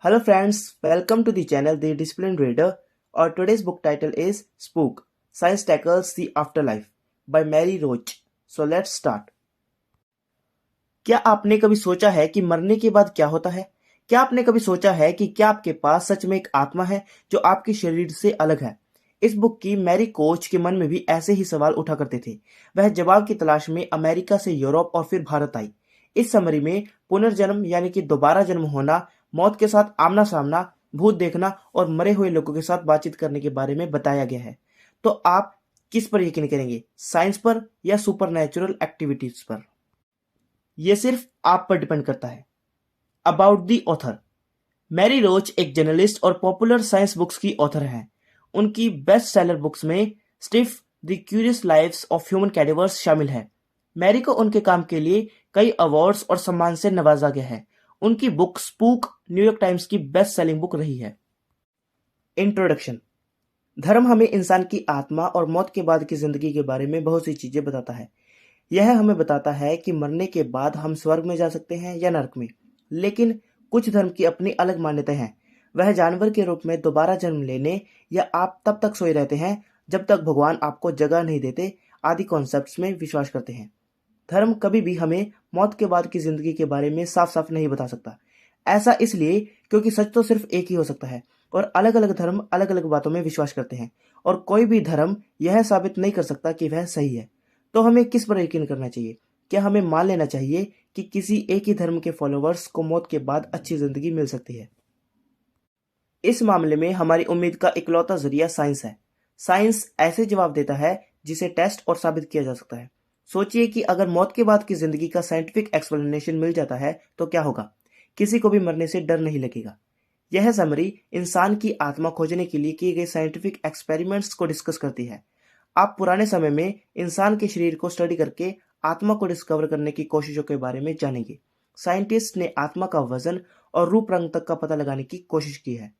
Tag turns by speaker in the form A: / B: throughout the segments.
A: Hello friends, welcome to the channel The Disciplined Reader. Our today's book title is Spook, Science Tackles the Afterlife by Mary Roach. So let's start. क्या आपने कभी सोचा है कि मरने के बाद क्या होता है? क्या आपने कभी सोचा है कि क्या आपके पास सच में एक आत्मा है जो आपके शरीर से अलग है? इस बुक की मैरी कोच के मन में भी ऐसे ही सवाल उठा करते थे। वह जवाब की तलाश में अमेरिका से यूरोप और फिर भारत आई। इस समरी में पुनर्जन्म यानी कि दोबारा जन्म होना, मौत के साथ आमना सामना, भूत देखना और मरे हुए लोगों के साथ बातचीत करने के बारे में बताया गया है। तो आप किस पर यकीन करेंगे, साइंस पर या सुपरनैचुरल एक्टिविटीज पर? ये सिर्फ आप पर डिपेंड करता है। About the author. Mary Roach एक जर्नलिस्ट और पॉपुलर साइंस बुक्स की ऑथर हैं। उनकी बेस्ट सेलर बुक्स में stiff the curious lives of human cadavers शामिल है। मैरी को उनके काम के लिए कई अवार्ड्स और सम्मान से नवाजा गया है। उनकी बुक स्पूक न्यूयॉर्क टाइम्स की बेस्ट सेलिंग बुक रही है। इंट्रोडक्शन। धर्म हमें इंसान की आत्मा और मौत के बाद की जिंदगी के बारे में बहुत सी चीजें बताता है। यह हमें बताता है कि मरने के बाद हम स्वर्ग में जा सकते हैं या नरक में। लेकिन कुछ धर्म की अपनी अलग मान्यताएं हैं। वह जानवर के रूप में दोबारा जन्म लेने या आप तब तक सोए रहते हैं जब तक भगवान आपको जगह नहीं देते आदि कॉन्सेप्ट्स में विश्वास करते हैं। धर्म कभी भी हमें मौत के बाद की जिंदगी के बारे में साफ साफ नहीं बता सकता। ऐसा इसलिए क्योंकि सच तो सिर्फ एक ही हो सकता है और अलग अलग धर्म अलग अलग बातों में विश्वास करते हैं और कोई भी धर्म यह साबित नहीं कर सकता कि वह सही है। तो हमें किस पर यकीन करना चाहिए? क्या हमें मान लेना चाहिए कि किसी एक ही धर्म के फॉलोअर्स को मौत के बाद अच्छी जिंदगी मिल सकती है? इस मामले में हमारी उम्मीद का इकलौता जरिया साइंस है। साइंस ऐसे जवाब देता है जिसे टेस्ट और साबित किया जा सकता है। सोचिए कि अगर मौत के बाद की जिंदगी का साइंटिफिक एक्सप्लेनेशन मिल जाता है तो क्या होगा? किसी को भी मरने से डर नहीं लगेगा। यह समरी इंसान की आत्मा खोजने के लिए किए गए साइंटिफिक एक्सपेरिमेंट्स को डिस्कस करती है। आप पुराने समय में इंसान के शरीर को स्टडी करके आत्मा को डिस्कवर करने की कोशिशों के बारे में जानेंगे। साइंटिस्ट ने आत्मा का वजन और रूप रंग तक का पता लगाने की कोशिश की है।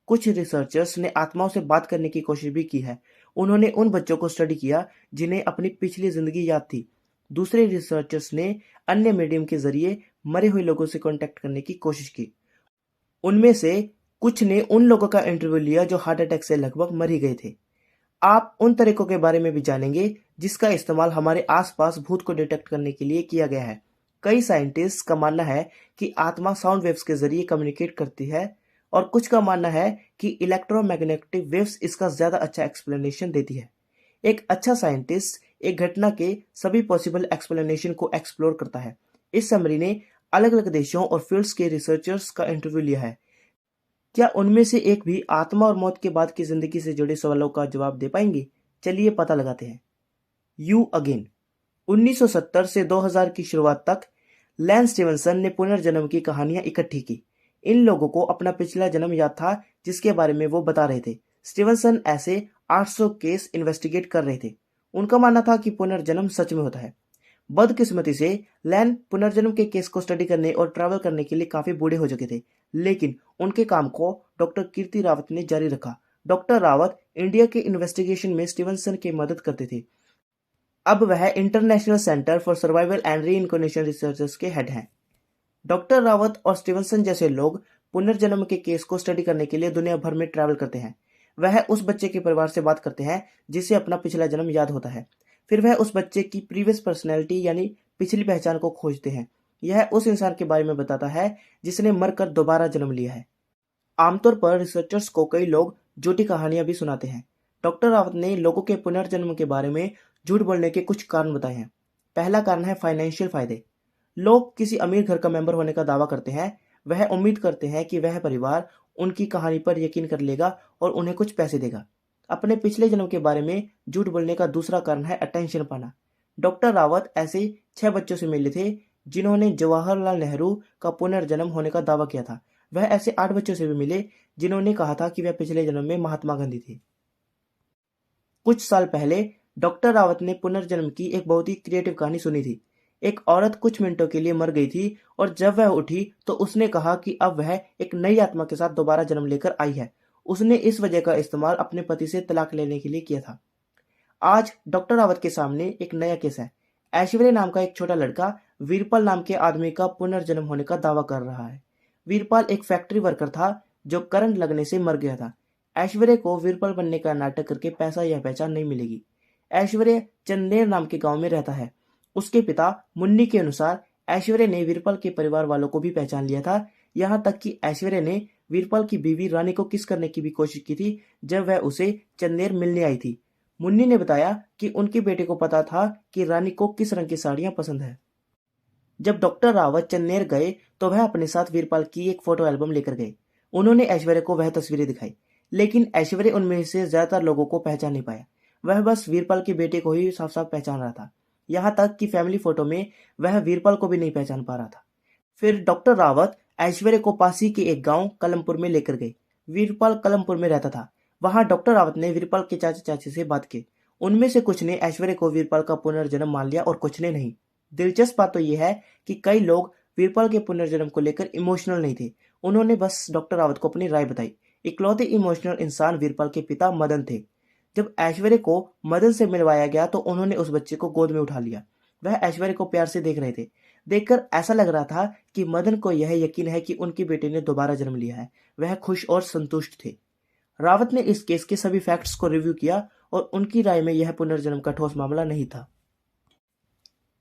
A: कुछ रिसर्चर्स ने आत्माओं से बात करने की कोशिश भी की है। उन्होंने उन बच्चों को स्टडी किया जिन्हें अपनी पिछली जिंदगी याद थी। दूसरे रिसर्चर्स ने अन्य मीडियम के जरिए मरे हुए लोगों से कांटेक्ट करने की कोशिश की। उनमें से कुछ ने उन लोगों का इंटरव्यू लिया जो हार्ट अटैक से लगभग मर ही गए थे। आप उन तरीकों के बारे में भी जानेंगे जिसका इस्तेमाल हमारे आसपास भूत को डिटेक्ट करने के लिए किया गया है। कई साइंटिस्ट का मानना है कि आत्मा साउंड वेव्स के जरिए कम्युनिकेट करती है और कुछ का मानना है कि इलेक्ट्रोमैग्नेटिक वेव्स इसका ज्यादा अच्छा एक्सप्लेनेशन देती है। एक अच्छा साइंटिस्ट एक घटना के सभी पॉसिबल एक्सप्लेनेशन को एक्सप्लोर करता है। इस समरी ने अलग अलग देशों और फील्ड्स के रिसर्चर्स का इंटरव्यू लिया है। क्या उनमें से एक भी आत्मा और मौत के बाद की जिंदगी से जुड़े सवालों का जवाब दे पाएंगे? चलिए पता लगाते हैं। You again. 1970 से 2000 की शुरुआत तक लैन स्टीवनसन ने पुनर्जन्म की कहानियां इकट्ठी की। इन लोगों को अपना पिछला जन्म याद था जिसके बारे में वो बता रहे थे। स्टीवनसन ऐसे 800 केस इन्वेस्टिगेट कर रहे थे। उनका मानना था कि पुनर्जन्म सच में होता है। बदकिस्मती से लैन पुनर्जन्म के केस को स्टडी करने और ट्रैवल करने के लिए काफी बूढ़े हो चुके थे, लेकिन उनके काम को डॉक्टर कीर्ति रावत ने जारी रखा। डॉक्टर रावत इंडिया के इन्वेस्टिगेशन में स्टीवनसन की मदद करते थे। अब वह international centre for survival and reincarnation researchers के हेड हैं। डॉक्टर रावत और स्टीवनसन जैसे लोग पुनर्जन्म के केस को स्टडी करने के लिए दुनिया भर में ट्रैवल करते हैं। वह उस बच्चे के परिवार से बात करते हैं जिसे अपना पिछला जन्म याद होता है। फिर वह उस बच्चे की प्रीवियस पर्सनैलिटी यानी पिछली पहचान को खोजते हैं। यह उस इंसान के बारे में बताता है जिसने मरकर दोबारा जन्म लिया है। आमतौर पर रिसर्चर्स को कई लोग झूठी कहानियां भी सुनाते हैं। डॉक्टर रावत ने लोगों के पुनर्जन्म के बारे में झूठ बोलने के कुछ कारण बताए हैं। पहला कारण है फाइनेंशियल फायदे। लोग किसी अमीर घर का मेंबर होने का दावा करते हैं। वह उम्मीद करते हैं कि वह परिवार उनकी कहानी पर यकीन कर लेगा और उन्हें कुछ पैसे देगा। अपने पिछले जन्म के बारे में झूठ बोलने का दूसरा कारण है अटेंशन पाना। डॉक्टर रावत ऐसे 6 बच्चों से मिले थे जिन्होंने जवाहरलाल नेहरू का पुनर्जन्म होने का दावा किया था। वह ऐसे 8 बच्चों से भी मिले जिन्होंने कहा था कि वह पिछले जन्म में महात्मा गांधी थे। कुछ साल पहले डॉक्टर रावत ने पुनर्जन्म की एक बहुत ही क्रिएटिव कहानी सुनी थी। एक औरत कुछ मिनटों के लिए मर गई थी और जब वह उठी तो उसने कहा कि अब वह एक नई आत्मा के साथ दोबारा जन्म लेकर आई है। उसने इस वजह का इस्तेमाल अपने पति से तलाक लेने के लिए किया था। आज डॉक्टर रावत के सामने एक नया केस है। ऐश्वर्य नाम का एक छोटा लड़का वीरपल नाम के आदमी का पुनर्जन्म होने का दावा कर रहा है। वीरपाल एक फैक्ट्री वर्कर था जो करंट लगने से मर गया था। ऐश्वर्य को वीरपाल बनने का नाटक करके पैसा या पहचान नहीं मिलेगी। ऐश्वर्य चंदेर नाम के गांव में रहता है। उसके पिता मुन्नी के अनुसार ऐश्वर्य ने वीरपाल के परिवार वालों को भी पहचान लिया था। यहाँ तक कि ऐश्वर्य ने वीरपाल की बीवी रानी को किस करने की भी कोशिश की थी जब वह उसे चंदेर मिलने आई थी। मुन्नी ने बताया कि उनके बेटे को पता था कि रानी को किस रंग की साड़ियां पसंद है। जब डॉक्टर रावत चंदेर गए तो वह अपने साथ वीरपाल की एक फोटो एल्बम लेकर गए। उन्होंने ऐश्वर्य को वह तस्वीरें दिखाई, लेकिन ऐश्वर्य उनमें से ज्यादातर लोगों को पहचान नहीं पाया। वह बस वीरपाल के बेटे को ही साफ साफ पहचान रहा था। यहाँ तक कि फैमिली फोटो में वह वीरपाल को भी नहीं पहचान पा रहा था। फिर डॉक्टर रावत ऐश्वर्य को पास ही के एक गांव कलमपुर में लेकर गए। वीरपाल कलमपुर में रहता था। वहां डॉक्टर रावत ने वीरपाल के चाचा चाची से बात की। उनमें से कुछ ने ऐश्वर्य को वीरपाल का पुनर्जन्म मान लिया और कुछ ने नहीं। दिलचस्प बात तो यह है कि कई लोग वीरपाल के पुनर्जन्म को लेकर इमोशनल नहीं थे। उन्होंने बस डॉक्टर रावत को अपनी राय बताई। इकलौते इमोशनल इंसान वीरपाल के पिता मदन थे। जब ऐश्वर्य को मदन से मिलवाया गया तो उन्होंने उस बच्चे को गोद में उठा लिया। वह ऐश्वर्य को प्यार से देख रहे थे। देखकर ऐसा लग रहा था कि मदन को यह यकीन है कि उनके बेटे ने दोबारा जन्म लिया है। वह खुश और संतुष्ट थे। रावत ने इस केस के सभी फैक्ट्स को रिव्यू किया और उनकी राय में यह पुनर्जन्म का ठोस मामला नहीं था।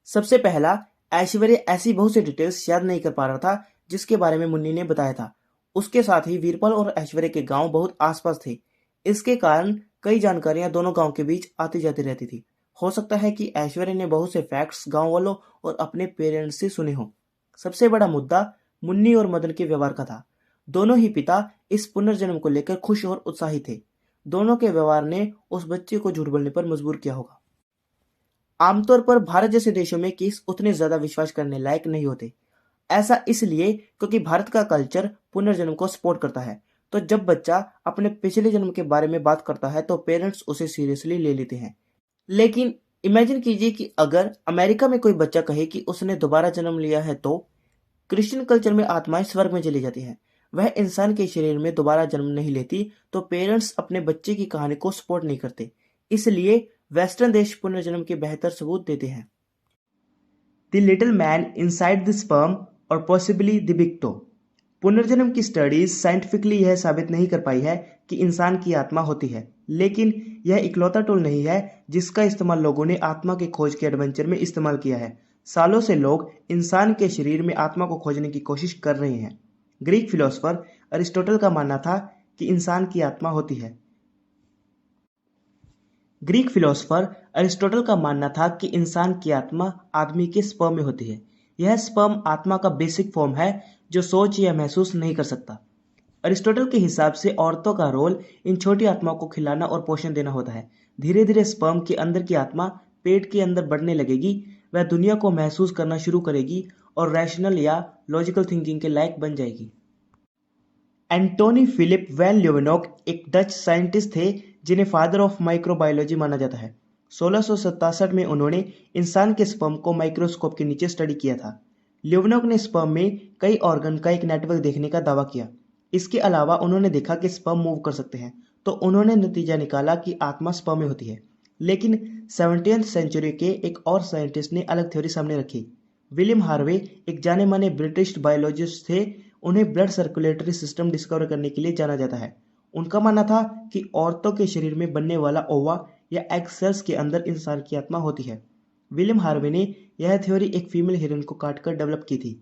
A: सबसे पहला, ऐश्वर्य ऐसी बहुत सी डिटेल्स याद नहीं कर पा रहा था जिसके बारे में मुन्नी ने बताया था। उसके साथ ही वीरपाल और ऐश्वर्य के गांव बहुत आसपास थे। इसके कारण कई जानकारियां दोनों गांव के बीच आती जाती रहती थी। हो सकता है कि ऐश्वर्य ने बहुत से फैक्ट्स गांव वालों और अपने पेरेंट्स से सुने हों। सबसे बड़ा मुद्दा मुन्नी और मदन के व्यवहार का था। दोनों ही पिता इस पुनर्जन्म को लेकर खुश और उत्साहित थे। दोनों के व्यवहार ने उस बच्चे को झूठ बोलने पर मजबूर किया होगा। आमतौर पर भारत जैसे देशों में केस उतने ज्यादा विश्वास करने लायक नहीं होते। ऐसा इसलिए क्योंकि भारत का कल्चर पुनर्जन्म को सपोर्ट करता है। तो जब बच्चा अपने पिछले जन्म के बारे में बात करता है तो पेरेंट्स उसे सीरियसली ले लेते हैं। लेकिन इमेजिन कीजिए कि अगर अमेरिका में कोई बच्चा कहे कि उसने दोबारा जन्म लिया है तो क्रिश्चियन कल्चर में आत्माएं स्वर्ग में चली जाती हैं। वह इंसान के शरीर में दोबारा जन्म नहीं लेती, तो पेरेंट्स अपने बच्चे की कहानी को सपोर्ट नहीं करते। इसलिए वेस्टर्न देश पुनर्जन्म के बेहतर सबूत देते हैं। The little man inside the sperm और पॉसिबली द बिग टो। पुनर्जन्म की स्टडीज साइंटिफिकली यह साबित नहीं कर पाई है कि इंसान की आत्मा होती है, लेकिन यह इकलौता टूल नहीं है जिसका इस्तेमाल लोगों ने आत्मा के खोज के एडवेंचर में इस्तेमाल किया है। सालों से लोग इंसान के शरीर में आत्मा को खोजने की कोशिश कर रहे हैं। ग्रीक फिलोसोफर अरिस्टोटल का मानना था कि इंसान की आत्मा होती है। ग्रीक फिलोसोफर अरिस्टोटल का मानना था कि इंसान की आत्मा आदमी के स्पर्म में होती है। यह स्पर्म आत्मा का बेसिक फॉर्म है जो सोच या महसूस नहीं कर सकता। अरिस्टोटल के हिसाब से औरतों का रोल इन छोटी आत्माओं को खिलाना और पोषण देना होता है। धीरे धीरे स्पर्म के अंदर की आत्मा पेट के अंदर बढ़ने लगेगी। वह दुनिया को महसूस करना शुरू करेगी और रैशनल या लॉजिकल थिंकिंग के लायक बन जाएगी। एंटोनी फिलिप वैन ल्यूवेनॉक एक डच साइंटिस्ट थे जिन्हें फादर ऑफ माइक्रोबायोलॉजी माना जाता है। 1667 में उन्होंने इंसान के स्पर्म को माइक्रोस्कोप के नीचे स्टडी किया था। ल्यूवेनॉक ने स्पर्म में कई ऑर्गन का एक नेटवर्क देखने का दावा किया। इसके अलावा उन्होंने देखा कि स्पर्म मूव कर सकते हैं, तो उन्होंने नतीजा निकाला कि आत्मा स्पर्म में होती है। लेकिन 17वीं सेंचुरी के एक और साइंटिस्ट ने अलग थ्योरी सामने रखी। विलियम हार्वे एक जाने माने ब्रिटिश बायोलॉजिस्ट थे। उन्हें ब्लड सर्कुलेटरी सिस्टम डिस्कवर करने के लिए जाना जाता है। उनका मानना था कि औरतों के शरीर में बनने वाला ओवा या एग सेल्स के अंदर इंसान की आत्मा होती है। विलियम हार्वे ने यह थ्योरी एक फीमेल हिरन को काटकर डेवलप की थी।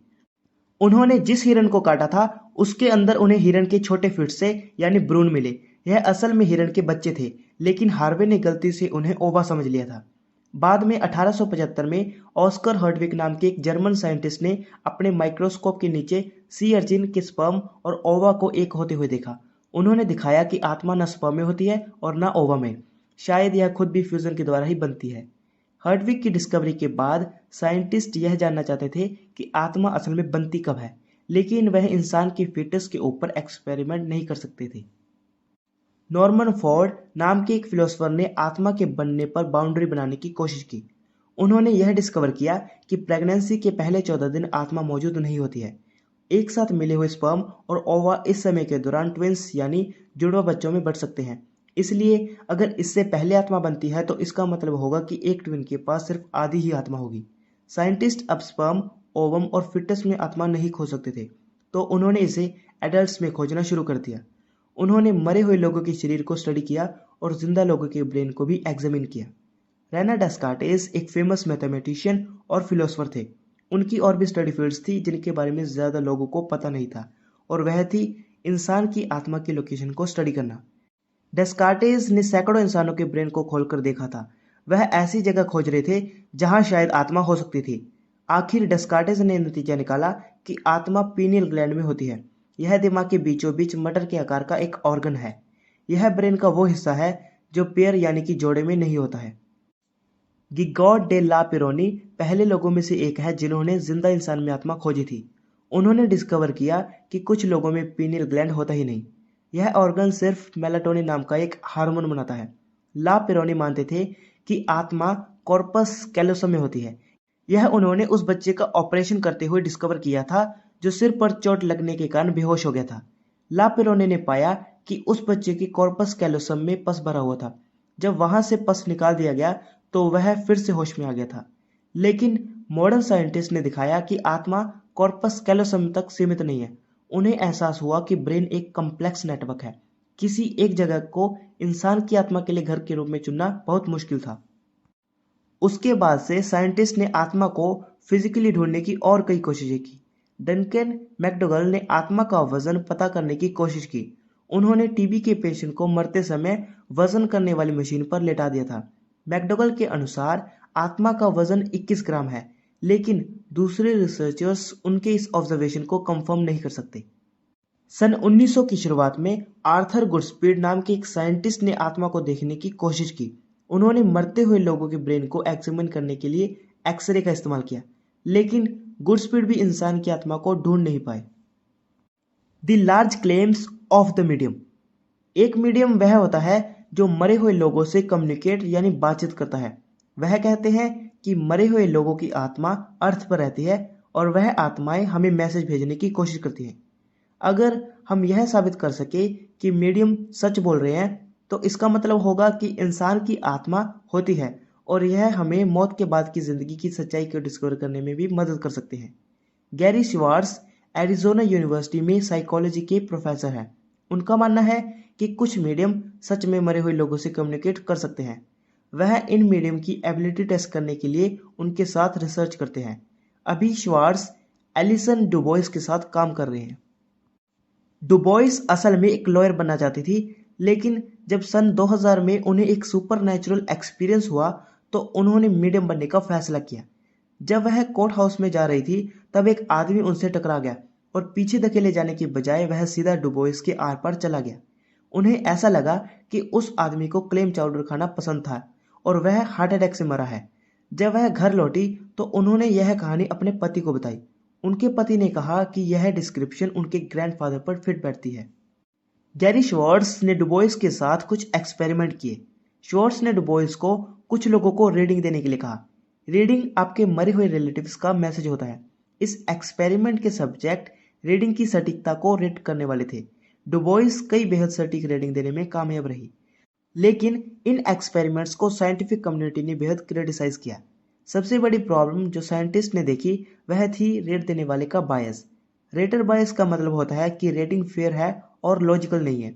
A: उन्होंने जिस हिरन को काटा था उसके अंदर उन्हें हिरन के छोटे फिट से यानी भ्रूण मिले। यह असल में हिरन के बच्चे थे, लेकिन हार्वे ने गलती से उन्हें ओवा समझ लिया था। बाद में 1875 में ऑस्कर हर्टविग नाम के एक जर्मन साइंटिस्ट ने अपने माइक्रोस्कोप के नीचे सी अर्चिन के स्पर्म और ओवा को एक होते हुए देखा। उन्होंने दिखाया कि आत्मा न स्पर्म में होती है और न ओवा में। शायद यह खुद भी फ्यूजन के द्वारा ही बनती है। हर्टविग की डिस्कवरी के बाद साइंटिस्ट यह जानना चाहते थे कि आत्मा असल में बनती कब है, लेकिन वह इंसान की फीटस के ऊपर एक्सपेरिमेंट नहीं कर सकते थे। नॉर्मन फोर्ड नाम के एक फिलोसोफर ने आत्मा के बनने पर बाउंड्री बनाने की कोशिश की। उन्होंने यह डिस्कवर किया कि प्रेगनेंसी के पहले 14 दिन आत्मा मौजूद नहीं होती है। एक साथ मिले हुए स्पर्म और ओवा इस समय के दौरान ट्विंस यानी जुड़वा बच्चों में बढ़ सकते हैं। इसलिए अगर इससे पहले आत्मा बनती है तो इसका मतलब होगा कि एक ट्विन के पास सिर्फ आधी ही आत्मा होगी। साइंटिस्ट अब स्पर्म, ओवम और फिटस में आत्मा नहीं खोज सकते थे, तो उन्होंने इसे एडल्ट्स में खोजना शुरू कर दिया। उन्होंने मरे हुए लोगों के शरीर को स्टडी किया और जिंदा लोगों के ब्रेन को भी एग्जामिन किया। रेना डेस्कार्टेस एक फेमस मैथमेटिशियन और फिलोसोफर थे। उनकी और भी स्टडी फील्ड्स थी जिनके बारे में ज़्यादा लोगों को पता नहीं था, और वह थी इंसान की आत्मा की लोकेशन को स्टडी करना। डेस्कार्टेस ने सैकड़ों इंसानों के ब्रेन को खोलकर देखा था। वह ऐसी जगह खोज रहे थे जहां शायद आत्मा हो सकती थी। आखिर डेस्कार्टेस ने नतीजा निकाला कि आत्मा पीनियल ग्लैंड में होती है। यह दिमाग के बीचों बीच मटर के आकार का एक ऑर्गन है। यह ब्रेन का वो हिस्सा है जो पेयर यानी कि जोड़े में नहीं होता है। गिगॉड डे ला पेरोनी पहले लोगों में से एक है जिन्होंने जिंदा इंसान में आत्मा खोजी थी। उन्होंने डिस्कवर किया कि कुछ लोगों में पीनियल ग्लैंड होता ही नहीं। यह ऑर्गन सिर्फ मेलाटोनिन नाम का एक हार्मोन बनाता है। ला पेरोनी मानते थे कि आत्मा कॉर्पस कैलोसम में होती है। यह उन्होंने उस बच्चे का ऑपरेशन करते हुए डिस्कवर किया था जो सिर पर चोट लगने के कारण बेहोश हो गया था। ला पेरोनी ने पाया कि उस बच्चे की कॉर्पस कैलोसम में पस भरा हुआ था। जब वहां से पस निकाल दिया गया तो वह फिर से होश में आ गया था। लेकिन मॉडर्न साइंटिस्ट ने दिखाया कि आत्मा कॉर्पस कैलोसम तक सीमित नहीं है। उन्हें एहसास हुआ कि ब्रेन एक कॉम्प्लेक्स नेटवर्क है। किसी एक जगह को इंसान की आत्मा के लिए घर के रूप में चुनना बहुत मुश्किल था। उसके बाद से साइंटिस्ट ने आत्मा को फिजिकली ढूंढने की और कई कोशिशें की। डंकन मैकडोगल ने आत्मा का वजन पता करने की कोशिश की। उन्होंने टीबी के पेशेंट को मरते समय वजन करने वाली मशीन पर लेटा दिया था। मैकडोगल के अनुसार आत्मा का वजन 21 ग्राम है, लेकिन दूसरे रिसर्चर्स उनके इस ऑब्जर्वेशन को कंफर्म नहीं कर सकते। सन 1900 की शुरुआत में आर्थर गुडस्पीड नाम के एक साइंटिस्ट ने आत्मा को देखने की कोशिश की। उन्होंने मरते हुए लोगों के ब्रेन को एग्जामिन करने के लिए एक्सरे का इस्तेमाल किया, लेकिन गुडस्पीड भी इंसान की आत्मा को ढूंढ नहीं पाए। The large claims of the medium. एक मीडियम वह होता है जो मरे हुए लोगों से कम्युनिकेट यानी बातचीत करता है। वह कहते हैं कि मरे हुए लोगों की आत्मा अर्थ पर रहती है और वह आत्माएं हमें मैसेज भेजने की कोशिश करती हैं। अगर हम यह साबित कर सके कि मीडियम सच बोल रहे हैं तो इसका मतलब होगा कि इंसान की आत्मा होती है और यह हमें मौत के बाद की जिंदगी की सच्चाई को डिस्कवर करने में भी मदद कर सकते हैं। गैरी श्वार्ट्ज एरिजोना यूनिवर्सिटी में साइकोलॉजी के प्रोफेसर हैं। उनका मानना है कि कुछ मीडियम सच में मरे हुए लोगों से कम्युनिकेट कर सकते हैं। वह इन मीडियम की एबिलिटी टेस्ट करने के लिए उनके साथ रिसर्च करते हैं। अभी श्वार्ट्ज एलिसन डुबोइस के साथ काम कर रहे हैं। डुबोइस असल में एक लॉयर बनना चाहती थी, लेकिन जब सन 2000 में उन्हें एक सुपरनैचुरल एक्सपीरियंस हुआ तो उन्होंने मीडियम बनने का फैसला किया। जब वह कोर्ट हाउस में जा रही थी तब एक आदमी उनसे टकरा गया और पीछे धकेले जाने के बजाय वह सीधा डुबोइस के आर पार चला गया। उन्हें ऐसा लगा कि उस आदमी को क्लेम चाउडर खाना पसंद था और वह हार्ट अटैक से मरा है। जब वह घर लौटी तो उन्होंने यह कहानी अपने पति को बताई। उनके पति ने कहा कि यह डिस्क्रिप्शन उनके ग्रैंडफादर पर फिट बैठती है। गैरी श्वार्ट्ज ने डुबोइस के साथ कुछ एक्सपेरिमेंट किए। श्वार्ट्ज ने डुबोइस को कुछ लोगों को रीडिंग देने के लिए कहा। रीडिंग आपके मरे हुए रिलेटिव्स का मैसेज होता है। इस एक्सपेरिमेंट के सब्जेक्ट रीडिंग की सटीकता को रेट करने वाले थे। डुबोइस कई बेहद सटीक रीडिंग देने में कामयाब रही, लेकिन इन एक्सपेरिमेंट्स को साइंटिफिक कम्युनिटी ने बेहद क्रिटिसाइज किया। सबसे बड़ी प्रॉब्लम जो साइंटिस्ट ने देखी वह थी रेट देने वाले का बायस। रेटर बायस का मतलब होता है कि रेटिंग फेयर है और लॉजिकल नहीं है।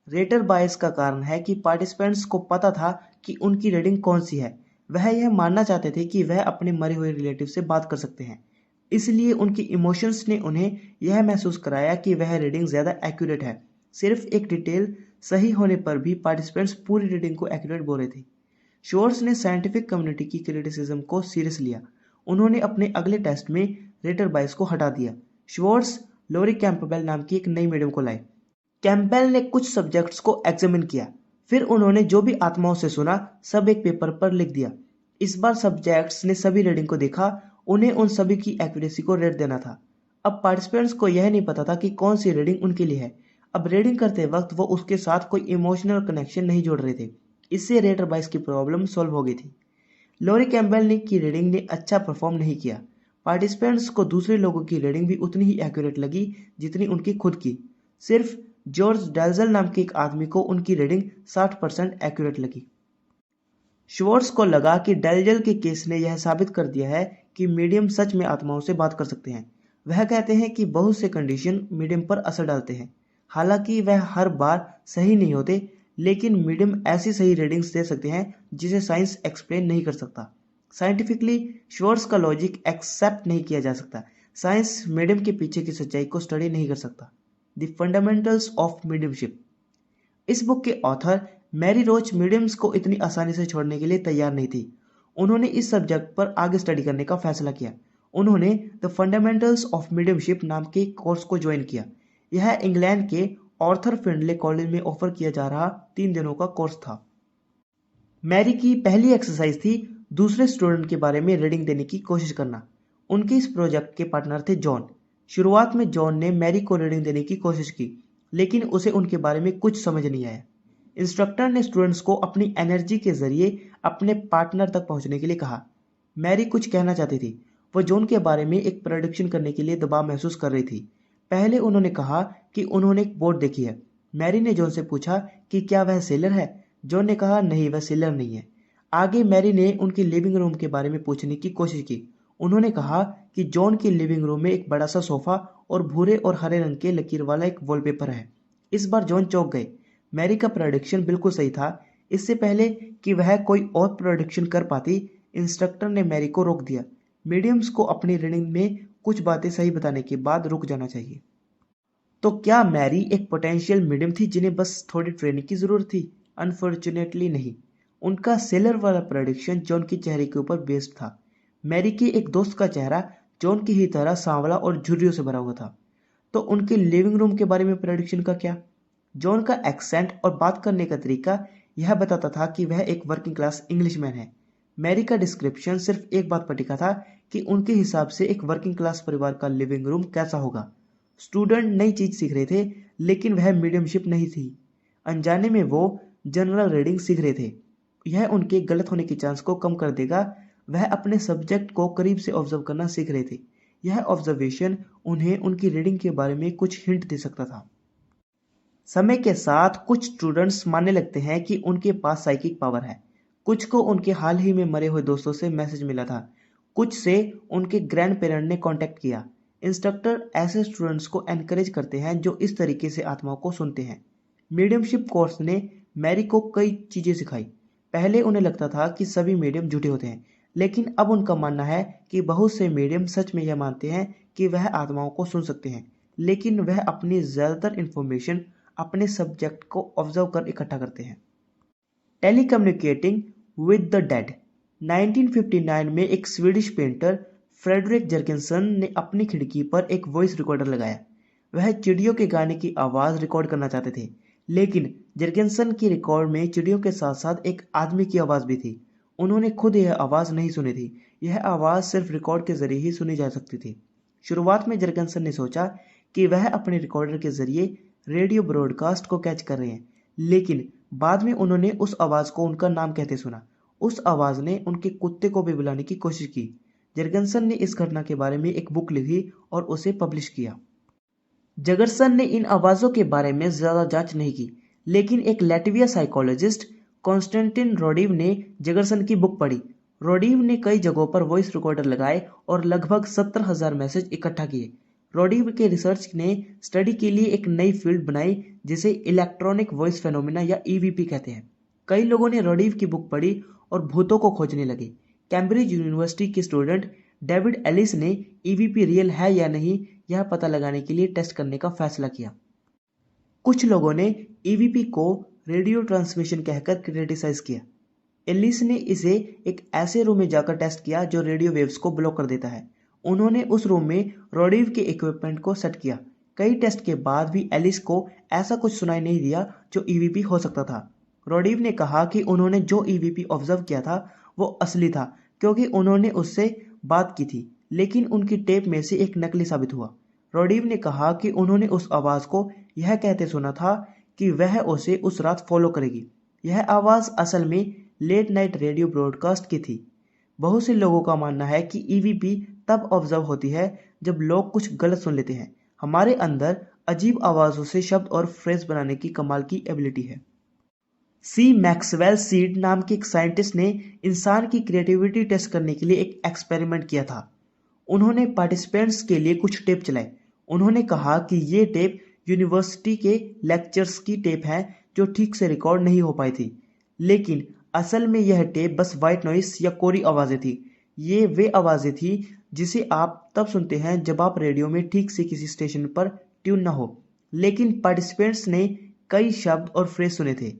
A: रेटर बायस का कारण है कि पार्टिसिपेंट्स को पता था कि उनकी रेटिंग कौन सी है। वह यह मानना चाहते थे कि वह अपने मरे हुए रिलेटिव से बात कर सकते हैं, इसलिए उनकी इमोशंस ने उन्हें यह महसूस कराया कि वह रीडिंग ज़्यादा एक्यूरेट है। सिर्फ एक डिटेल सही होने पर भी पार्टिसिपेंट्स पूरी रीडिंग को एक्यूरेट बोल रहे थे। श्वार्ट्ज ने साइंटिफिक कम्युनिटी की क्रिटिसिज्म को सीरियस लिया। उन्होंने अपने अगले टेस्ट में रेटर बायस को हटा दिया। श्वार्ट्ज लोरी कैंपबेल नाम की एक नई मीडियम को लाए। कैंपबेल ने कुछ सब्जेक्ट्स को एग्जामिन किया, फिर उन्होंने जो भी आत्माओं से सुना सब एक पेपर पर लिख दिया। इस बार सब्जेक्ट्स ने सभी रीडिंग को देखा। उन्हें उन सभी की एक्यूरेसी को रेट देना था। अब पार्टिसिपेंट्स को यह नहीं पता था कि कौन सी रीडिंग उनके लिए है। अब रीडिंग करते वक्त वो उसके साथ कोई इमोशनल कनेक्शन नहीं जोड़ रहे थे। इससे रेटर बायस की प्रॉब्लम सॉल्व हो गई थी। लोरी कैंपबेल ने की रीडिंग ने अच्छा परफॉर्म नहीं किया। पार्टिसिपेंट्स को दूसरे लोगों की रीडिंग भी उतनी ही एक्यूरेट लगी जितनी उनकी खुद की। सिर्फ जॉर्ज डेल्जल नाम के एक आदमी को उनकी रीडिंग 60% एक्यूरेट लगी। श्वार्ट्ज को लगा कि डेल्जल के केस ने यह साबित कर दिया है कि मीडियम सच में आत्माओं से बात कर सकते हैं। वह कहते हैं कि बहुत से कंडीशन मीडियम पर असर डालते हैं। हालांकि वह हर बार सही नहीं होते, लेकिन मीडियम ऐसी सही रीडिंग्स दे सकते हैं जिसे साइंस एक्सप्लेन नहीं कर सकता। साइंटिफिकली श्वार्ट्ज का लॉजिक एक्सेप्ट नहीं किया जा सकता। साइंस मीडियम के पीछे की सच्चाई को स्टडी नहीं कर सकता। The fundamentals of mediumship. इस बुक के ऑथर मैरी रोच मीडियम्स को इतनी आसानी से छोड़ने के लिए तैयार नहीं थी। उन्होंने इस सब्जेक्ट पर आगे स्टडी करने का फैसला किया। उन्होंने द फंडामेंटल्स ऑफ मीडियमशिप नाम के कोर्स को ज्वाइन किया। यह इंग्लैंड के ऑर्थर फिंडले कॉलेज में ऑफर किया जा रहा 3 दिनों का कोर्स था। मैरी की पहली एक्सरसाइज थी दूसरे स्टूडेंट के बारे में रीडिंग देने की कोशिश करना। उनके इस प्रोजेक्ट के पार्टनर थे जॉन। शुरुआत में जॉन ने मैरी को रीडिंग देने की कोशिश की, लेकिन उसे उनके बारे में कुछ समझ नहीं आया। इंस्ट्रक्टर ने स्टूडेंट्स को अपनी एनर्जी के जरिए अपने पार्टनर तक पहुंचने के लिए कहा। मैरी कुछ कहना चाहती थी। वो जॉन के बारे में एक प्रेडिक्शन करने के लिए दबाव महसूस कर रही थी। पहले उन्होंने कहा कि उन्होंने एक बोर्ड देखी है। मैरी ने जॉन से पूछा कि क्या वह सेलर है। जॉन ने कहा नहीं, वह सेलर नहीं है। आगे मैरी ने उनके लिविंग रूम के बारे में पूछने की कोशिश की। उन्होंने कहा कि जॉन के लिविंग रूम में एक बड़ा सा सोफा और भूरे और हरे रंग के लकीर वाला एक वॉलपेपर है। इस बार जॉन चौंक गए। मैरी का प्रेडिक्शन बिल्कुल सही था। इससे पहले कि वह कोई और प्रेडिक्शन कर पाती, इंस्ट्रक्टर ने मैरी को रोक दिया। मीडियम्स को अपनी रीडिंग में कुछ बातें सही बताने के बाद रुक जाना चाहिए। तो क्या मैरी एक पोटेंशियल मीडियम थी जिन्हें बस थोड़ी ट्रेनिंग की जरूरत थी? अनफॉर्चुनेटली नहीं। उनका सेलर वाला प्रेडिक्शन जॉन के चेहरे के ऊपर बेस्ड था। मैरी के एक दोस्त का चेहरा जॉन की ही तरह सांवला और झुर्रियों से भरा हुआ था। तो उनके लिविंग रूम के बारे में प्रेडिक्शन का क्या? जॉन का एक्सेंट और बात करने का तरीका यह बताता था कि वह एक वर्किंग क्लास इंग्लिशमैन है। मैरी का डिस्क्रिप्शन सिर्फ एक बात पर टिका था कि उनके हिसाब से एक वर्किंग क्लास परिवार का लिविंग रूम कैसा होगा। स्टूडेंट नई चीज सीख रहे थे, लेकिन वह मीडियमशिप नहीं थी। अनजाने में वो जनरल रीडिंग सीख रहे थे। यह उनके गलत होने की चांस को कम कर देगा। वह अपने सब्जेक्ट को करीब से ऑब्जर्व करना सीख रहे थे। यह ऑब्जर्वेशन उन्हें उनकी रीडिंग के बारे में कुछ हिंट दे सकता था। समय के साथ कुछ स्टूडेंट्स मानने लगते हैं कि उनके पास साइकिक पावर है। कुछ को उनके हाल ही में मरे हुए दोस्तों से मैसेज मिला था। कुछ से उनके ग्रैंड पेरेंट ने कांटेक्ट किया। इंस्ट्रक्टर ऐसे स्टूडेंट्स को एनकरेज करते हैं जो इस तरीके से आत्माओं को सुनते हैं। मीडियमशिप कोर्स ने मैरी को कई चीजें सिखाई। पहले उन्हें लगता था कि सभी मीडियम झूठे होते हैं, लेकिन अब उनका मानना है कि बहुत से मीडियम सच में यह मानते हैं कि वह आत्माओं को सुन सकते हैं, लेकिन वह अपनी ज्यादातर इंफॉर्मेशन अपने सब्जेक्ट को ऑब्जर्व कर इकट्ठा करते हैं। टेलीकम्युनिकेटिंग विद द डेड। 1959 में एक स्वीडिश पेंटर फ्रेडरिक जर्गेनसन ने अपनी खिड़की पर एक वॉइस रिकॉर्डर लगाया। वह चिड़ियों के गाने की आवाज रिकॉर्ड करना चाहते थे, लेकिन जर्गेनसन की रिकॉर्ड में चिड़ियों के साथ साथ एक आदमी की आवाज भी थी। उन्होंने खुद यह आवाज नहीं सुनी थी। यह आवाज सिर्फ रिकॉर्ड के जरिए ही सुनी जा सकती थी। शुरुआत में जर्गेनसन ने सोचा कि वह अपने रिकॉर्डर के जरिए रेडियो ब्रॉडकास्ट को कैच कर रहे हैं, लेकिन बाद में उन्होंने उस आवाज को उनका नाम कहते सुना। उस आवाज ने उनके कुत्ते को भी बुलाने की कोशिश की। जर्गेनसन ने इस घटना के बारे में एक बुक लिखी और उसे पब्लिश किया। जगरसन ने इन आवाजों के बारे में ज्यादा जांच नहीं की, लेकिन एक लैटविया साइकोलॉजिस्ट कॉन्स्टेंटिन रोडिव ने जगरसन की बुक पढ़ी। रोडिव ने कई जगहों पर वॉइस रिकॉर्डर लगाए और लगभग 70,000 मैसेज इकट्ठा किए। रोडिव के रिसर्च ने स्टडी के लिए एक नई फील्ड बनाई जिसे इलेक्ट्रॉनिक वॉइस फेनोमेना या ईवीपी कहते हैं। कई लोगों ने रोडिव की बुक पढ़ी और भूतों को खोजने लगे। कैम्ब्रिज यूनिवर्सिटी के स्टूडेंट डेविड एलिस ने ईवीपी रियल है या नहीं यह पता लगाने के लिए टेस्ट करने का फैसला किया। कुछ लोगों ने ईवीपी को रेडियो ट्रांसमिशन कहकर क्रिटिसाइज किया। एलिस ने इसे एक ऐसे रूम में जाकर टेस्ट किया जो रेडियो वेव्स को ब्लॉक कर देता है। उन्होंने उस रूम में रोडिव के इक्विपमेंट को सेट किया। कई टेस्ट के बाद भी एलिस को ऐसा कुछ सुनाई नहीं दिया जो ईवीपी हो सकता था। रोडिव ने कहा कि उन्होंने जो ईवीपी ऑब्जर्व किया था वो असली था, क्योंकि उन्होंने उससे बात की थी, लेकिन उनकी टेप में से एक नकली साबित हुआ। रोडिव ने कहा कि उन्होंने उस आवाज को यह कहते सुना था कि वह उसे उस रात फॉलो करेगी। यह आवाज असल में लेट नाइट रेडियो ब्रॉडकास्ट की थी। बहुत से लोगों का मानना है कि ईवीपी तब ऑब्जर्व होती है जब लोग कुछ गलत सुन लेते हैं। हमारे अंदर अजीब आवाजों से शब्द और फ्रेज बनाने की कमाल की एबिलिटी है। सी मैक्सवेल सीड नाम के एक साइंटिस्ट ने इंसान की क्रिएटिविटी टेस्ट करने के लिए एक एक्सपेरिमेंट किया था। उन्होंने पार्टिसिपेंट्स के लिए कुछ टेप चलाए। उन्होंने कहा कि ये टेप यूनिवर्सिटी के लेक्चर्स की टेप है जो ठीक से रिकॉर्ड नहीं हो पाई थी, लेकिन असल में यह टेप बस वाइट नॉइस या कोरी आवाज़ें थी। ये वे आवाज़ें थी जिसे आप तब सुनते हैं जब आप रेडियो में ठीक से किसी स्टेशन पर ट्यून ना हो। लेकिन पार्टिसिपेंट्स ने कई शब्द और फ्रेज सुने थे।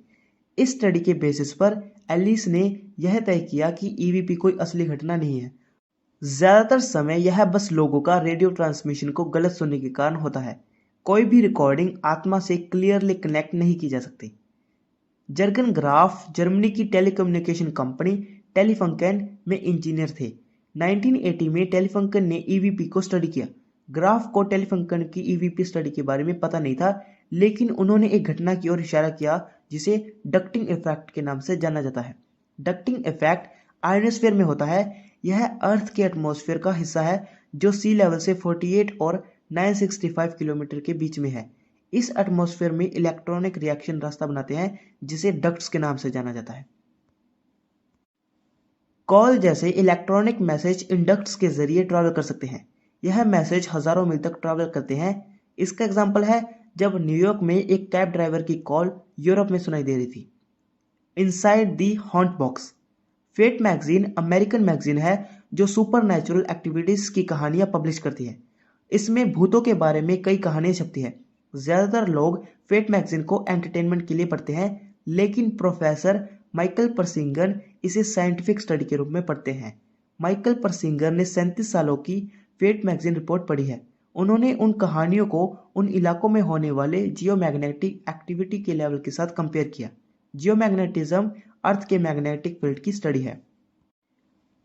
A: इस स्टडी के बेसिस पर एलिस ने यह तय किया कि ईवीपी कोई असली घटना नहीं है। ज़्यादातर समय यह बस लोगों का रेडियो ट्रांसमिशन को गलत सुनने के कारण होता है। कोई भी रिकॉर्डिंग आत्मा से क्लियरली कनेक्ट नहीं की जा सकती। जर्गन ग्राफ जर्मनी की टेलीकम्युनिकेशन कंपनी टेलीफंकेन में इंजीनियर थे। 1980 में टेलीफंकेन ने ईवीपी को स्टडी किया। ग्राफ को टेलीफंकेन की ईवीपी स्टडी के बारे में पता नहीं था, लेकिन उन्होंने एक घटना की ओर इशारा किया जिसे डक्टिंग इफेक्ट के नाम से जाना जाता है। डक्टिंग इफेक्ट आयोनोस्फीयर में होता है। यह अर्थ के एटमॉस्फेयर का हिस्सा है जो सी लेवल से 48 और 965 किलोमीटर के बीच में है। इस एटमॉस्फेयर में इलेक्ट्रॉनिक रिएक्शन रास्ता बनाते हैं जिसे डक्ट्स के नाम से जाना जाता है। कॉल जैसे इलेक्ट्रॉनिक मैसेज इन डक्ट्स के जरिए ट्रैवल कर सकते हैं। यह मैसेज हजारों मील तक ट्रैवल करते हैं। इसका एग्जाम्पल है जब न्यूयॉर्क में एक कैब ड्राइवर की कॉल यूरोप में सुनाई दे रही थी। Inside the haunt box Fate magazine American magazine है जो सुपर नेचुरल एक्टिविटीज की कहानियां पब्लिश करती है। इसमें भूतों के बारे में कई कहानियां छपती है। ज़्यादातर लोग फेट मैगजीन को एंटरटेनमेंट के लिए पढ़ते हैं, लेकिन प्रोफेसर माइकल परसिंगर इसे साइंटिफिक स्टडी के रूप में पढ़ते हैं। माइकल परसिंगर ने 37 सालों की फेट मैगजीन रिपोर्ट पढ़ी है। उन्होंने उन कहानियों को उन इलाकों में होने वाले जियोमैग्नेटिक एक्टिविटी के लेवल के साथ कंपेयर किया। जियोमैग्नेटिज्म अर्थ के मैग्नेटिक फील्ड की स्टडी है।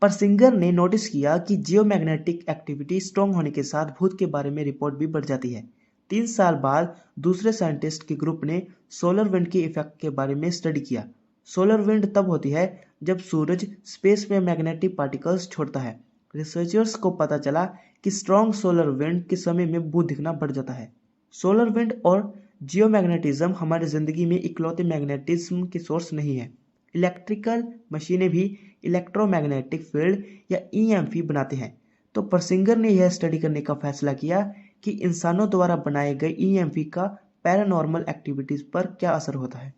A: परसिंगर ने नोटिस किया कि जियोमैग्नेटिक एक्टिविटी स्ट्रॉन्ग होने के साथ भूत के बारे में रिपोर्ट भी बढ़ जाती है। 3 साल बाद दूसरे साइंटिस्ट के ग्रुप ने सोलर विंड के इफेक्ट के बारे में स्टडी किया। सोलर विंड तब होती है जब सूरज स्पेस में मैग्नेटिक पार्टिकल्स छोड़ता है। रिसर्चर्स को पता चला कि स्ट्रॉन्ग सोलर विंड के समय में भूत दिखना बढ़ जाता है। सोलर विंड और जियोमैग्नेटिज्म हमारी जिंदगी में इकलौते मैग्नेटिज्म के सोर्स नहीं है। इलेक्ट्रिकल मशीनें भी इलेक्ट्रोमैग्नेटिक फील्ड या ईएमएफ बनाते हैं। तो परसिंगर ने यह स्टडी करने का फैसला किया कि इंसानों द्वारा बनाए गए ईएमएफ का पैरानॉर्मल एक्टिविटीज पर क्या असर होता है।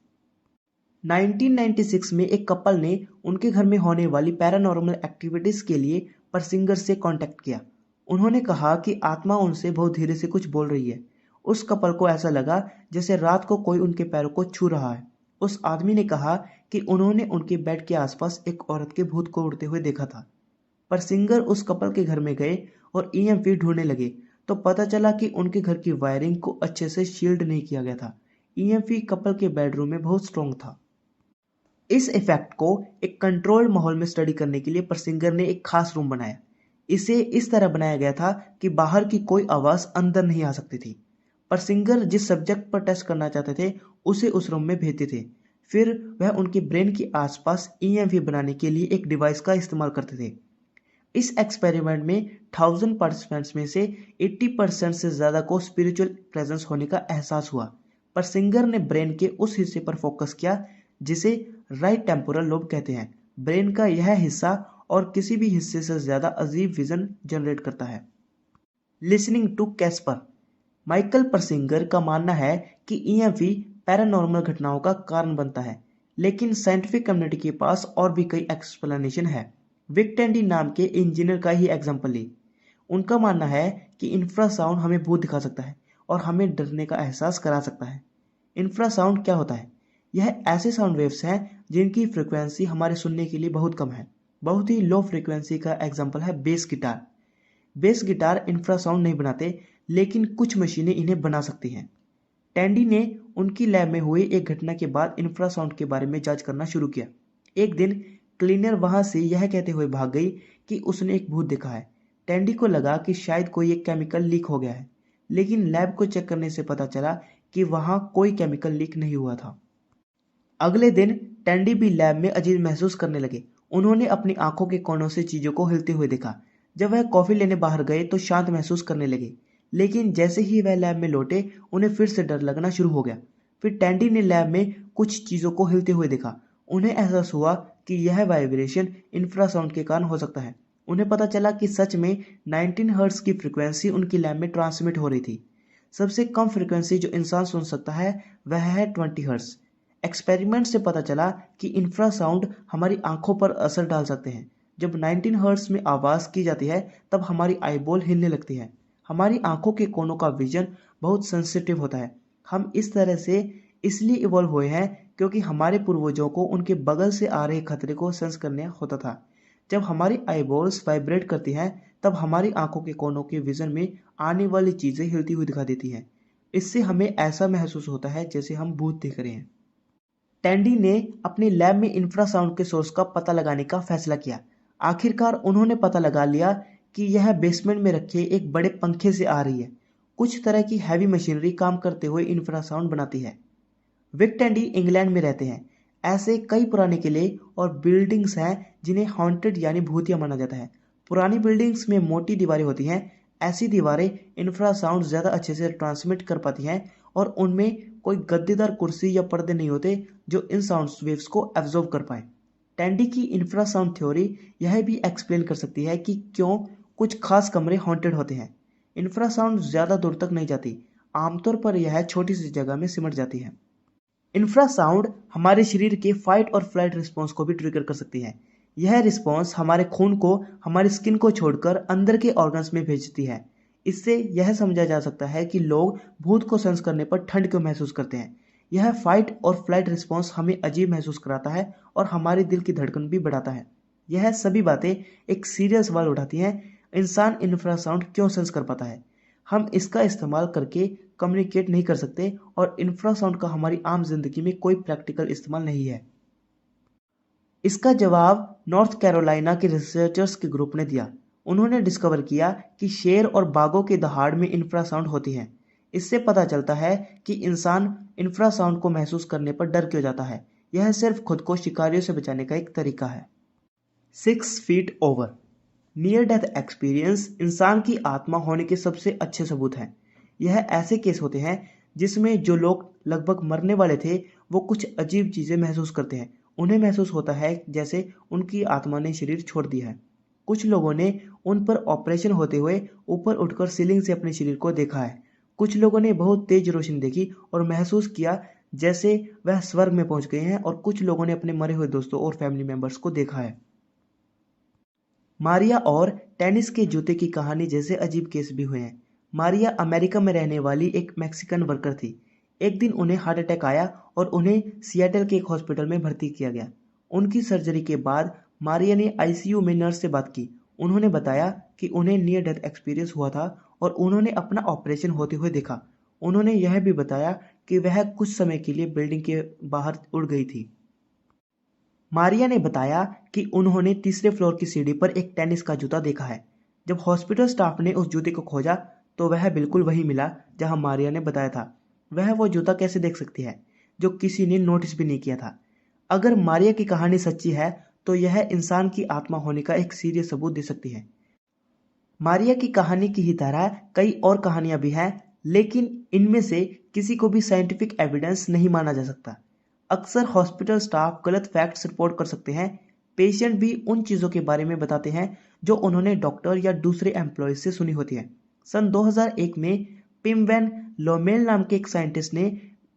A: 1996 में एक कपल ने उनके घर में होने वाली पैरानॉर्मल एक्टिविटीज के लिए परसिंगर से कांटेक्ट किया। उन्होंने कहा कि आत्मा उनसे बहुत धीरे से कुछ बोल रही है। उस कपल को ऐसा लगा जैसे रात को कोई उनके पैरों को छू रहा है। उस आदमी ने कहा कि उन्होंने उनके बेड के आसपास एक औरत के भूत को उड़ते हुए देखा था। परसिंगर उस कपल के घर में गए और ईएमएफ ढूंढने लगे तो पता चला कि उनके घर की वायरिंग को अच्छे से शील्ड नहीं किया गया था। ईएमएफ कपल के बेडरूम में बहुत स्ट्रॉन्ग था। इस इफेक्ट को एक कंट्रोल्ड माहौल में स्टडी करने के लिए परसिंगर ने एक खास रूम बनाया। इसे इस तरह बनाया गया था कि बाहर की कोई आवाज अंदर नहीं आ सकती थी। परसिंगर जिस सब्जेक्ट पर टेस्ट करना चाहते थे उसे उस रूम में भेजते थे। फिर वह उनके ब्रेन के आसपास ईएमएफ बनाने के लिए एक डिवाइस का इस्तेमाल करते थे। इस एक्सपेरिमेंट में 1000 पार्टिसिपेंट्स में से 80% से ज़्यादा को स्पिरिचुअल प्रेजेंस होने का एहसास हुआ। परसिंगर ने ब्रेन के उस हिस्से पर फोकस किया जिसे राइट टेम्पोरल लोब कहते हैं। ब्रेन का यह हिस्सा और किसी भी हिस्से से ज़्यादा अजीब विजन जनरेट करता है। लिसनिंग टू कैस्पर माइकल परसिंगर का मानना है कि ईएमएफ पैरानॉर्मल घटनाओं का कारण बनता है, लेकिन साइंटिफिक कम्युनिटी के पास और भी कई एक्सप्लेनेशन है। विक टैंडी नाम के इंजीनियर का ही एग्जांपल ली। उनका मानना है कि इंफ्रासाउंड हमें भूत दिखा सकता है और हमें डरने का एहसास करा सकता है। इंफ्रासाउंड क्या होता है? यह ऐसे साउंड वेव्स हैं जिनकी फ्रिक्वेंसी हमारे सुनने के लिए बहुत कम है। बहुत ही लो फ्रिक्वेंसी का एग्जाम्पल है bass guitar. Bass guitar infrasound नहीं बनाते, लेकिन कुछ मशीनें इन्हें बना सकती हैं। टैंडी ने उनकी लैब में हुई एक घटना के बाद इंफ्रासाउंड के बारे में जांच करना शुरू किया। एक दिन क्लीनर वहां से यह कहते हुए भाग गई कि उसने एक भूत देखा है। टैंडी को लगा कि शायद कोई एक केमिकल लीक हो गया है, लेकिन लैब को चेक करने से पता चला कि वहां कोई केमिकल लीक नहीं हुआ था। अगले दिन टैंडी भी लैब में अजीब महसूस करने लगे। उन्होंने अपनी आंखों के कोनों से चीजों को हिलते हुए देखा। जब वह कॉफी लेने बाहर गए तो शांत महसूस करने लगे, लेकिन जैसे ही वह लैब में लौटे उन्हें फिर से डर लगना शुरू हो गया। फिर टैंडी ने लैब में कुछ चीजों को हिलते हुए देखा। उन्हें एहसास हुआ कि यह वाइब्रेशन इंफ्रासाउंड के कारण हो सकता है। उन्हें पता चला कि सच में 19 हर्ट्ज की फ्रिक्वेंसी उनकी लैब में ट्रांसमिट हो रही थी। सबसे कम फ्रिक्वेंसी जो इंसान सुन सकता है वह है 20 हर्ट्ज। एक्सपेरिमेंट से पता चला कि इंफ्रासाउंड हमारी आंखों पर असर डाल सकते हैं। जब 19 हर्ट्ज में आवाज़ की जाती है तब हमारी आईबॉल हिलने लगती है। हमारी आंखों के कोनों का विजन बहुत सेंसिटिव होता है। हम इस तरह से इसलिए इवॉल्व हुए हैं क्योंकि हमारे पूर्वजों को उनके बगल से आ रहे खतरे को सेंस करना होता था। जब हमारी आईबॉल्स वाइब्रेट करती हैं तब हमारी आंखों के कोनों के विजन में आने वाली चीज़ें हिलती हुई दिखा देती हैं। इससे हमें ऐसा महसूस होता है जैसे हम भूत देख रहे हैं। टैंडी ने अपनी लैब में इंफ्रासाउंड के सोर्स का पता लगाने का फैसला किया। आखिरकार उन्होंने पता लगा लिया कि यह बेसमेंट में रखे एक बड़े पंखे से आ रही है। कुछ तरह की हैवी मशीनरी काम करते हुए इंफ्रासाउंड बनाती है। विक टैंडी इंग्लैंड में रहते हैं। ऐसे कई पुराने किले और बिल्डिंग्स हैं जिन्हें हॉन्टेड यानी भूतिया माना जाता है। पुरानी बिल्डिंग्स में मोटी दीवारें होती हैं। ऐसी दीवारें इंफ्रासाउंड ज़्यादा अच्छे से ट्रांसमिट कर पाती हैं और उनमें कोई गद्देदार कुर्सी या पर्दे नहीं होते जो इन साउंड वेव्स को एब्जॉर्ब कर पाए। टैंडी की इंफ्रासाउंड थ्योरी यह भी एक्सप्लेन कर सकती है कि क्यों कुछ खास कमरे हॉन्टेड होते हैं। इंफ्रासाउंड ज़्यादा दूर तक नहीं जाती, आमतौर पर यह छोटी सी जगह में सिमट जाती है। इंफ्रासाउंड हमारे शरीर के फाइट और फ्लाइट रिस्पॉन्स को भी ट्रिगर कर सकती है। यह रिस्पॉन्स हमारे खून को हमारी स्किन को छोड़कर अंदर के ऑर्गन्स में भेजती है। इससे यह समझा जा सकता है कि लोग भूत को सेंस करने पर ठंड क्यों महसूस करते हैं। यह फाइट और फ्लाइट रिस्पॉन्स हमें अजीब महसूस कराता है और हमारे दिल की धड़कन भी बढ़ाता है। यह सभी बातें एक सीरियस सवाल उठाती हैं, इंसान इंफ्रासाउंड क्यों सेंस कर पाता है। हम इसका इस्तेमाल करके कम्युनिकेट नहीं कर सकते और इंफ्रासाउंड का हमारी आम जिंदगी में कोई प्रैक्टिकल इस्तेमाल नहीं है। इसका जवाब नॉर्थ कैरोलिना के रिसर्चर्स के ग्रुप ने दिया। उन्होंने डिस्कवर किया कि शेर और बाघों के दहाड़ में इंफ्रासाउंड होती हैं। इससे पता चलता है कि इंसान इंफ्रासाउंड को महसूस करने पर डर क्यों जाता है। यह सिर्फ खुद को शिकारियों से बचाने का एक तरीका है। 6 feet over near death experience इंसान की आत्मा होने के सबसे अच्छे सबूत हैं। यह ऐसे केस होते हैं जिसमें जो लोग लगभग मरने वाले थे वो कुछ अजीब चीज़ें महसूस करते हैं। उन्हें महसूस होता है जैसे उनकी आत्मा ने शरीर छोड़ दिया है। कुछ लोगों ने उन पर ऑपरेशन होते हुए ऊपर उठकर सीलिंग से अपने शरीर को देखा है। कुछ लोगों ने बहुत तेज रोशनी देखी और महसूस किया जैसे वह स्वर्ग में पहुंच गए हैं और कुछ लोगों ने अपने मरे हुए दोस्तों और फैमिली मेंबर्स को देखा है। मारिया और टेनिस के जूते की कहानी जैसे अजीब केस भी हुए हैं। मारिया अमेरिका में रहने वाली एक मैक्सिकन वर्कर थी। एक दिन उन्हें हार्ट अटैक आया और उन्हें सिएटल के एक हॉस्पिटल में भर्ती किया गया। उनकी सर्जरी के बाद मारिया ने आईसीयू में नर्स से बात की। उन्होंने बताया कि उन्हें नियर डेथ एक्सपीरियंस हुआ था और उन्होंने अपना ऑपरेशन होते हुए देखा। उन्होंने यह भी बताया कि वह कुछ समय के लिए बिल्डिंग के बाहर उड़ गई थी। मारिया ने बताया कि उन्होंने तीसरे फ्लोर की सीढ़ी पर एक टेनिस का जूता देखा है। जब हॉस्पिटल स्टाफ ने उस जूते को खोजा तो वह बिल्कुल वही मिला जहां मारिया ने बताया था। वह वो जूता कैसे देख सकती है जो किसी ने नोटिस भी नहीं किया था। अगर मारिया की कहानी सच्ची है तो यह इंसान की आत्मा होने का एक सीरियस सबूत दे सकती है। मारिया की कहानी की ही तरह कई और कहानियां भी हैं, लेकिन इनमें से किसी को भी साइंटिफिक एविडेंस नहीं माना जा सकता। अक्सर हॉस्पिटल स्टाफ गलत फैक्ट्स रिपोर्ट कर सकते हैं। पेशेंट भी उन चीज़ों के बारे में बताते हैं जो उन्होंने डॉक्टर या दूसरे एम्प्लॉयज से सुनी होती है। सन 2001 में पिम वैन लोमेल नाम के एक साइंटिस्ट ने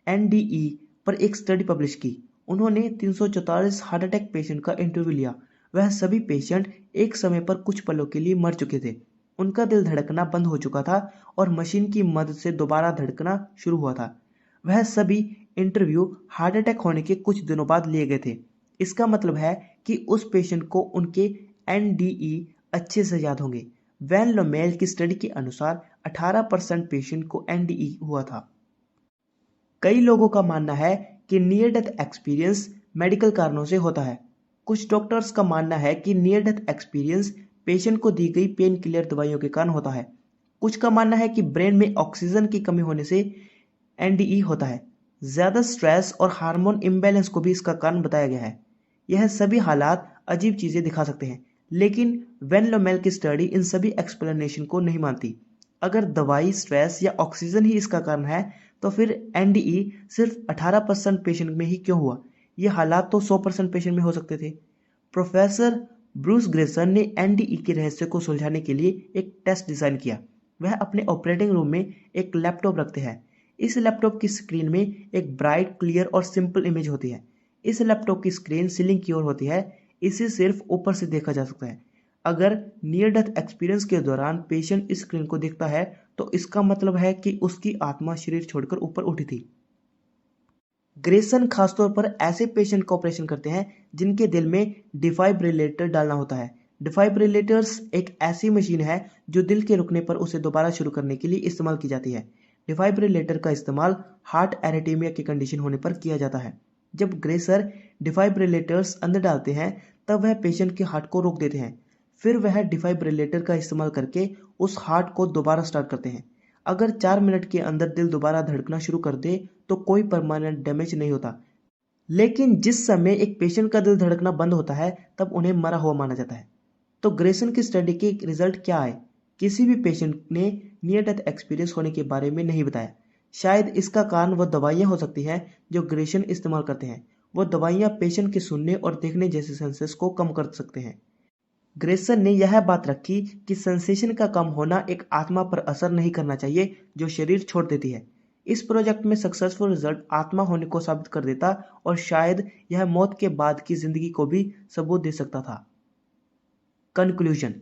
A: एनडीई पर एक स्टडी पब्लिश की। उन्होंने 344 हार्ट अटैक पेशेंट का इंटरव्यू लिया। वह सभी पेशेंट एक समय पर कुछ पलों के लिए मर चुके थे। उनका दिल धड़कना बंद हो चुका था और मशीन की मदद से दोबारा धड़कना शुरू हुआ था। वह सभी इंटरव्यू हार्ट अटैक होने के कुछ दिनों बाद लिए गए थे। इसका मतलब है कि उस पेशेंट को उनके एनडीई अच्छे से याद होंगे। वैन लोमेल की स्टडी के अनुसार 18% पेशेंट को एनडीई हुआ था। कई लोगों का मानना है कि नियर डेथ एक्सपीरियंस मेडिकल कारणों से होता है। कुछ डॉक्टर्स का मानना है कि नियर डेथ एक्सपीरियंस पेशेंट को दी गई पेन किलर दवाइयों के कारण होता है। कुछ का मानना है कि ब्रेन में ऑक्सीजन की कमी होने से एनडीई होता है। ज़्यादा स्ट्रेस और हार्मोन इम्बैलेंस को भी इसका कारण बताया गया है। यह सभी हालात अजीब चीज़ें दिखा सकते हैं, लेकिन वैन लोमेल की स्टडी इन सभी एक्सप्लेनेशन को नहीं मानती। अगर दवाई, स्ट्रेस या ऑक्सीजन ही इसका कारण है तो फिर एनडीई सिर्फ 18% पेशेंट में ही क्यों हुआ? ये हालात तो 100% पेशेंट में हो सकते थे। प्रोफेसर ब्रूस ग्रेसन ने एनडीई के रहस्य को सुलझाने के लिए एक टेस्ट डिजाइन किया। वह अपने ऑपरेटिंग रूम में एक लैपटॉप रखते हैं। इस लैपटॉप की स्क्रीन में एक ब्राइट, क्लियर और सिंपल इमेज होती है। इस लैपटॉप की स्क्रीन सीलिंग की ओर होती है। इसे सिर्फ ऊपर से देखा जा सकता है। अगर नियर डेथ एक्सपीरियंस के दौरान पेशेंट इस स्क्रीन को देखता है तो इसका मतलब है कि उसकी आत्मा शरीर छोड़कर ऊपर उठी थी। ग्रेसन खासतौर पर ऐसे पेशेंट का ऑपरेशन करते हैं जिनके दिल में डिफाइब्रिलेटर डालना होता है। डिफाइब्रिलेटर्स एक ऐसी मशीन है जो दिल के रुकने पर उसे दोबारा शुरू करने के लिए इस्तेमाल की जाती है। डिफाइब्रिलेटर का इस्तेमाल हार्ट एरिथमिया की कंडीशन होने पर किया जाता है। जब ग्रेसर डिफाइब्रिलेटर्स अंदर डालते हैं तब वह पेशेंट के हार्ट को रोक देते हैं। फिर वह डिफाइब्रिलेटर का इस्तेमाल करके उस हार्ट को दोबारा स्टार्ट करते हैं। अगर 4 मिनट के अंदर दिल दोबारा धड़कना शुरू कर दे तो कोई परमानेंट डैमेज नहीं होता, लेकिन जिस समय एक पेशेंट का दिल धड़कना बंद होता है तब उन्हें मरा हुआ माना जाता है। तो ग्रेसन की स्टडी के रिजल्ट क्या आए? किसी भी पेशेंट ने नियर डेथ एक्सपीरियंस होने के बारे में नहीं बताया। शायद इसका कारण वो दवाइयां हो सकती हैं जो ग्रेसन इस्तेमाल करते हैं। वो दवाइयां पेशेंट के सुनने और देखने जैसे सेंसेस को कम कर सकते हैं। ग्रेसन ने यह बात रखी कि सेंसेशन का कम होना एक आत्मा पर असर नहीं करना चाहिए जो शरीर छोड़ देती है। इस प्रोजेक्ट में सक्सेसफुल रिजल्ट आत्मा होने को साबित कर देता और शायद यह मौत के बाद की जिंदगी को भी सबूत दे सकता था। कंक्लूजन।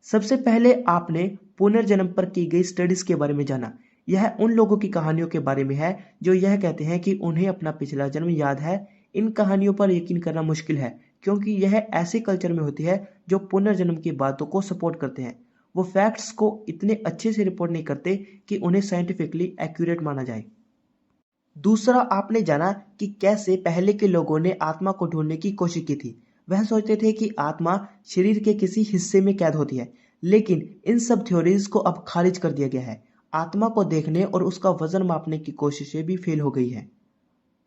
A: सबसे पहले आपने पुनर्जन्म पर की गई स्टडीज के बारे में जाना। यह उन लोगों की कहानियों के बारे में है जो यह कहते हैं कि उन्हें अपना पिछला जन्म याद है। इन कहानियों पर यकीन करना मुश्किल है क्योंकि यह ऐसे कल्चर में होती है जो पुनर्जन्म की बातों को सपोर्ट करते हैं। वो फैक्ट्स को इतने अच्छे से रिपोर्ट नहीं करते कि उन्हें साइंटिफिकली एक्यूरेट माना जाए। दूसरा, आपने जाना कि कैसे पहले के लोगों ने आत्मा को ढूंढने की कोशिश की थी। वह सोचते थे कि आत्मा शरीर के किसी हिस्से में कैद होती है, लेकिन इन सब थ्योरीज को अब खारिज कर दिया गया है। आत्मा को देखने और उसका वजन मापने की कोशिशें भी फेल हो गई है।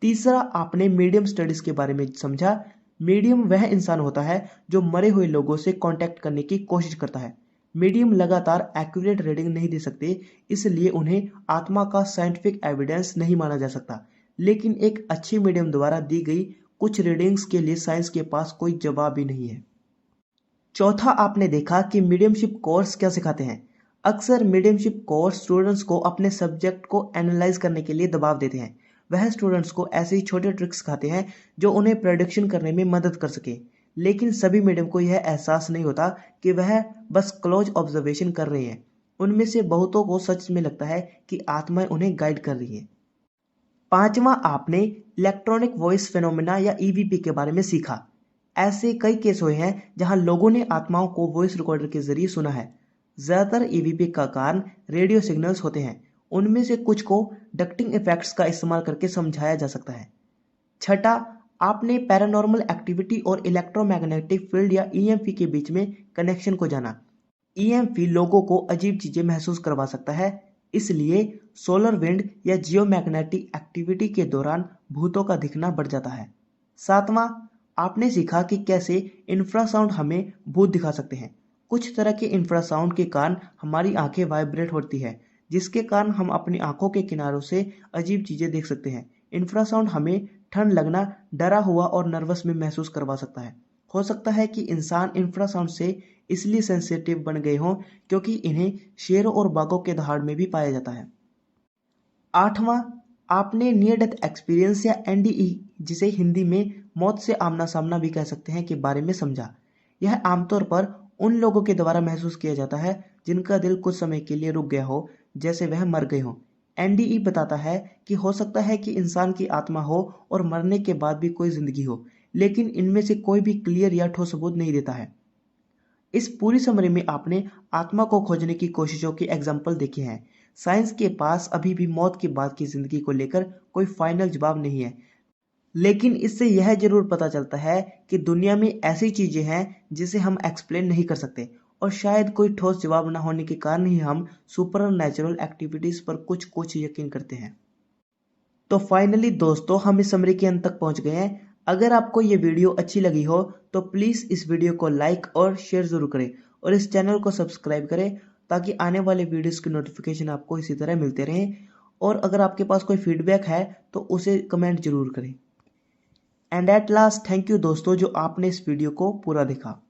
A: तीसरा, आपने मीडियम स्टडीज के बारे में समझा। मीडियम वह इंसान होता है जो मरे हुए लोगों से कांटेक्ट करने की कोशिश करता है। मीडियम लगातार एक्यूरेट रीडिंग नहीं दे सकते, इसलिए उन्हें आत्मा का साइंटिफिक एविडेंस नहीं माना जा सकता। लेकिन एक अच्छी मीडियम द्वारा दी गई कुछ रीडिंग्स के लिए साइंस के पास कोई जवाब ही नहीं है। चौथा, आपने देखा कि मीडियमशिप कोर्स क्या सिखाते हैं। अक्सर मीडियमशिप कोर्स स्टूडेंट्स को अपने सब्जेक्ट को एनालाइज करने के लिए दबाव देते हैं। वह स्टूडेंट्स को ऐसे ही छोटे ट्रिक्स सिखाते हैं जो उन्हें प्रेडिक्शन करने में मदद कर सके, लेकिन सभी मीडियम को यह एहसास नहीं होता कि वह बस क्लोज ऑब्जर्वेशन कर रहे हैं। उनमें से बहुतों को सच में लगता है कि आत्माएं उन्हें गाइड कर रही हैं। पांचवा, आपने इलेक्ट्रॉनिक वॉइस फेनोमेना या ईवीपी के बारे में सीखा। ऐसे कई केस हुए हैं जहां लोगों ने आत्माओं को वॉइस रिकॉर्डर के जरिए सुना है। ज्यादातर ईवीपी का कारण रेडियो सिग्नल्स होते हैं। उनमें से कुछ को डक्टिंग इफेक्ट्स का इस्तेमाल करके समझाया जा सकता है। छठा, आपने पैरानॉर्मल एक्टिविटी और इलेक्ट्रोमैग्नेटिक फील्ड या ईएमपी के बीच में कनेक्शन को जाना। ईएमपी लोगों को अजीब चीजें महसूस करवा सकता है, इसलिए सोलर विंड या जियोमैग्नेटिक एक्टिविटी के दौरान भूतों का दिखना बढ़ जाता है। सातवां, आपने सीखा कि कैसे इंफ्रासाउंड हमें भूत दिखा सकते हैं। कुछ तरह के इंफ्रासाउंड के कारण हमारी आंखें वाइब्रेट होती है, जिसके कारण हम अपनी आंखों के किनारों से अजीब चीजें देख सकते हैं। इंफ्रासाउंड हमें ठंड लगना, डरा हुआ और नर्वस में महसूस करवा सकता है। हो सकता है कि इंसान इंफ्रासाउंड से इसलिए सेंसिटिव बन गए हों क्योंकि इन्हें शेरों और बाघों के दहाड़ में भी पाया जाता है। आठवां, आपने नियर डेथ एक्सपीरियंस या एनडीई, जिसे हिंदी में मौत से आमना सामना भी कह सकते हैं, के बारे में समझा। यह आमतौर पर उन लोगों के द्वारा महसूस किया जाता है जिनका दिल कुछ समय के लिए रुक गया हो, जैसे वह मर गए हों। एनडीई बताता है कि हो सकता है कि इंसान की आत्मा हो और मरने के बाद भी कोई जिंदगी हो, लेकिन इनमें से कोई भी क्लियर या ठोस सबूत नहीं देता है। इस पूरी समरी में आपने आत्मा को खोजने की कोशिशों की एग्जाम्पल देखे हैं। साइंस के पास अभी भी मौत के बाद की जिंदगी को लेकर कोई फाइनल जवाब नहीं है, लेकिन इससे यह जरूर पता चलता है कि दुनिया में ऐसी चीजें हैं जिसे हम एक्सप्लेन नहीं कर सकते, और शायद कोई ठोस जवाब न होने के कारण ही हम सुपर नेचुरल एक्टिविटीज पर कुछ यकीन करते हैं। तो फाइनली दोस्तों, हम इस समरी के अंत तक पहुंच गए हैं। अगर आपको ये वीडियो अच्छी लगी हो तो प्लीज इस वीडियो को लाइक और शेयर जरूर करें और इस चैनल को सब्सक्राइब करें ताकि आने वाले वीडियोस की नोटिफिकेशन आपको इसी तरह मिलते रहें। और अगर आपके पास कोई फीडबैक है तो उसे कमेंट जरूर करें। And at last, thank you दोस्तों जो आपने इस वीडियो को पूरा देखा।